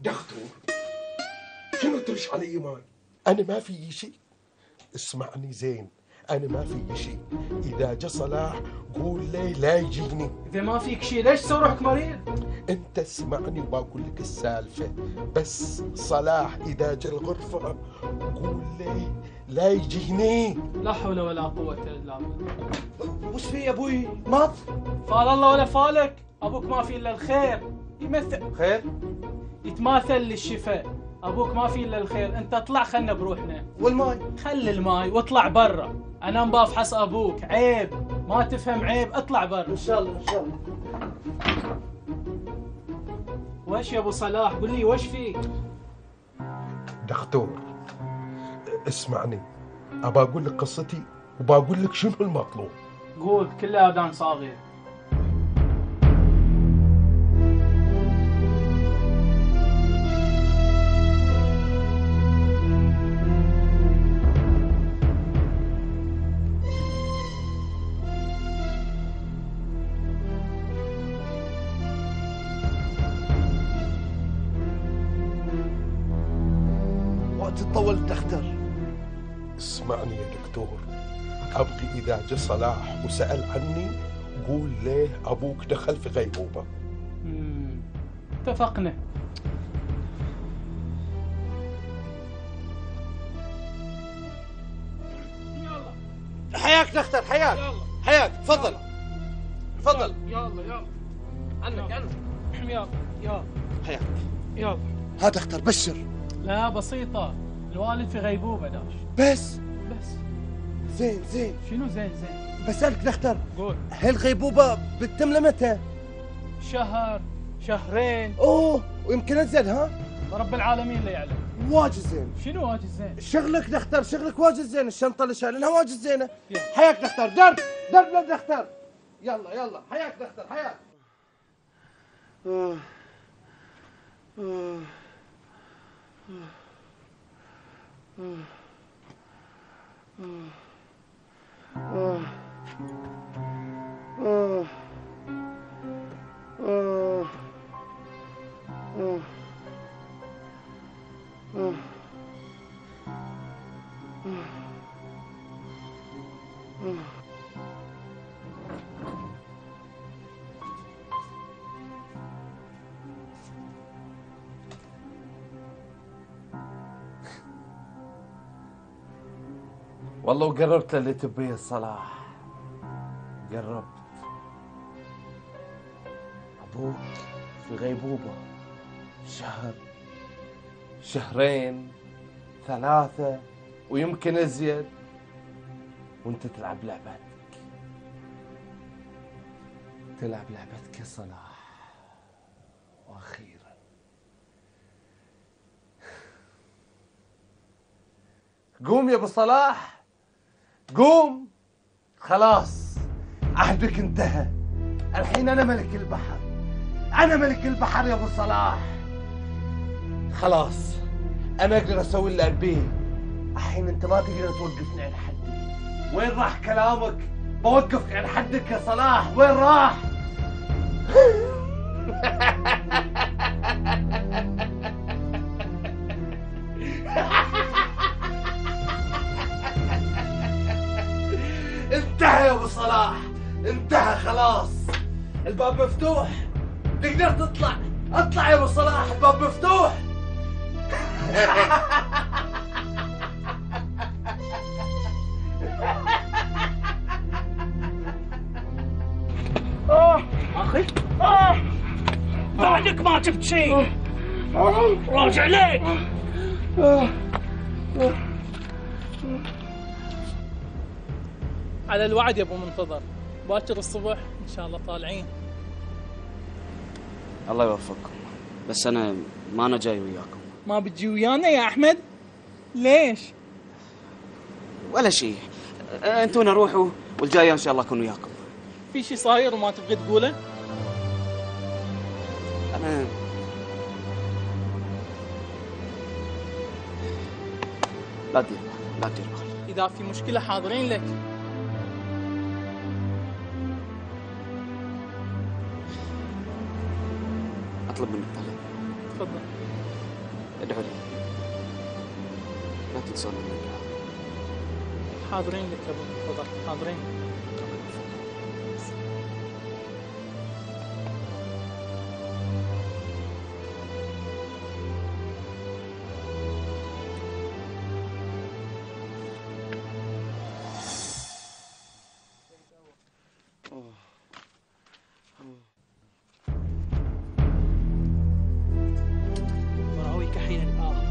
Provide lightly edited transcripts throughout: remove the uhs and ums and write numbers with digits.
دكتور شنو ترش علي ماي؟ انا ما في شيء. اسمعني زين، انا ما في شيء. اذا جا صلاح قول لي لا يجيني. اذا ما فيك شيء ليش تسوي روحك مريض؟ انت اسمعني وبقول لك السالفه. بس صلاح اذا جا الغرفه قول لي لا يجيني. لا حول ولا قوة الا بالله. وش في يا ابوي؟ ماط؟ فال الله ولا فالك، ابوك ما في الا الخير. يمثل خير؟ يتماثل للشفاء. ابوك ما في الا الخير، انت اطلع خلنا بروحنا. والماي؟ خل الماي واطلع برا، انا بافحص ابوك. عيب ما تفهم، عيب اطلع برا. ان شاء الله ان شاء الله. وش يا ابو صلاح؟ قل لي وش فيك؟ دكتور اسمعني، ابى اقول لك قصتي وبقول لك شنو المطلوب. قول، كلها اذان صاغية. وقت تطول دكتور. اسمعني يا دكتور، ابغي اذا جا صلاح وسال عني قول ليه ابوك دخل في غيبوبه. اتفقنا. حياك دكتور، حياك. حياك، تفضل تفضل. يلا عنك يلا حياك. يلا. ها دكتور بشر. لا بسيطة، الوالد في غيبوبة داش. بس بس زين زين. شنو زين؟ بسألك دكتور، قول. هالغيبوبة بتتم لمتى؟ شهر، شهرين، اوه ويمكن ازيد. ها؟ رب العالمين اللي يعلم. واجد زين. شنو واجد زين؟ شغلك دكتور، شغلك واجد زين. الشنطة اللي شايلينها واجد زينة. يلا. حياك دكتور. درب درب دكتور. يلا حياك دكتور، حياك. والله وقربت اللي تبيه صلاح. قربت. أبوك في غيبوبة شهر، شهرين، 3 ويمكن أزيد، وأنت تلعب لعبتك. تلعب لعبتك يا صلاح. وأخيرا قوم يا أبو صلاح، قوم. خلاص عهدك انتهى. الحين أنا ملك البحر. أنا ملك البحر يا أبو صلاح. خلاص أنا أقدر أسوي اللي أبيه. الحين أنت ما تقدر توقفني عن حدي. وين راح كلامك؟ بوقفك عن حدك يا صلاح. وين راح؟ انتهى يا ابو صلاح، انتهى خلاص. الباب مفتوح، تقدر تطلع. اطلع يا ابو صلاح، الباب مفتوح. اخي بعدك ما جبت شيء. راجع ليك. على الوعد يا ابو منتظر، باكر الصبح ان شاء الله طالعين. الله يوفقكم، بس انا ما انا جاي وياكم. ما بتجي ويانا يا احمد؟ ليش؟ ولا شيء، انتونا روحوا والجايه ان شاء الله اكون وياكم. في شيء صاير وما تبغي تقوله؟ انا لا تدير بال. اذا في مشكله حاضرين لك. اطلب منك طلب. تفضل. ادعوا لي. لا تنسون الدعاء. حاضرين لك يا ابو تفضل، حاضرين. وراويك حين الآخر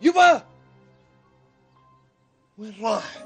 يبا وين راح؟